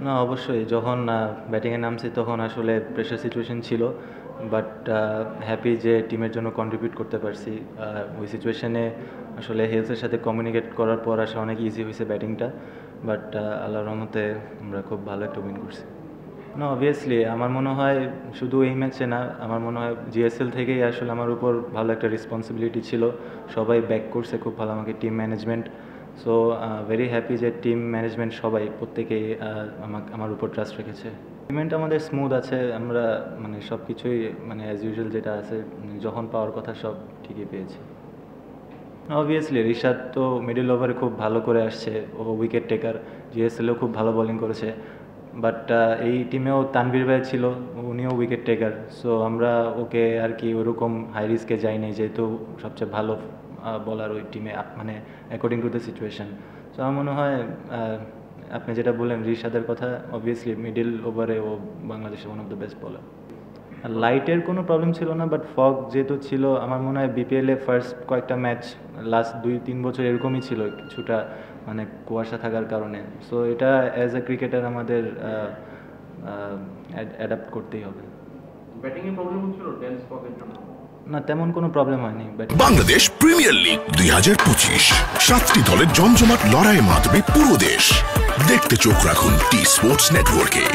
না অবশ্যই যখন ব্যাটিংয়ে নামছি তখন আসলে প্রেশার সিচুয়েশন ছিল, বাট হ্যাপি যে টিমের জন্য কন্ট্রিবিউট করতে পারছি। ওই সিচুয়েশনে আসলে হেলসের সাথে কমিউনিকেট করার পর আসলে অনেক ইজি হয়েছে ব্যাটিংটা, বাট আল্লাহর রহমতে আমরা খুব ভালো একটা উইন করছি। না অবভিয়াসলি আমার মনে হয় শুধু এই ম্যাচে না, আমার মনে হয় জিএসএল থেকেই আসলে আমার উপর ভালো একটা রেসপন্সিবিলিটি ছিল। সবাই ব্যাক করছে খুব ভালো আমাকে, team management. So very happy যে টিম ম্যানেজমেন্ট সবাই প্রত্যেকেই আমার উপর ট্রাস্ট রেখেছে। পেমেন্ট আমাদের স্মুথ আছে, আমরা মানে সব কিছুই মানে অ্যাজ ইউজুয়াল যেটা আছে যখন পাওয়ার কথা সব ঠিকই পেয়েছি। অবভিয়াসলি রিশাদ তো মিডল ওভারে খুব ভালো করে আসছে, ও উইকেট টেকার, জিএসএলেও খুব ভালো বোলিং করেছে। বাট এই টিমেও তানভীর ভাই ছিল, উনিও উইকেট টেকার। সো আমরা ওকে আর কি ওরকম হাই রিস্কে যাইনি, যেহেতু সবচেয়ে ভালো বলার ওই টিমে, মানে according to the situation. So আমার মনে হয় আপনি যেটা বললেন রিশাদের কথা, অবভিয়াসলি মিডল ওভারে ও বাংলাদেশের ওয়ান অফ দ্য বেস্ট বলার। লাইটের কোনো প্রবলেম ছিল না, বাট ফগ যেহেতু ছিল, আমার মনে হয় বিপিএলে ফার্স্ট কয়েকটা ম্যাচ লাস্ট 2-3 বছর এরকমই ছিল কিছুটা, মানে কুয়াশা থাকার কারণে। সো এটা অ্যাজ এ ক্রিকেটার আমাদের অ্যাডাপ্ট করতেই হবে। ব্যাটিংয়ে প্রবলেম হচ্ছিল ডেন্স ফগের জন্য? না তেমন কোনো প্রবলেম হয়নি। বাংলাদেশ প্রিমিয়ার লিগ 2025, 7টি দলের জমজমাট লড়াইয়ে মাতবে পুরো দেশ। দেখতে চোখ রাখুন টি স্পোর্টস নেটওয়ার্কে।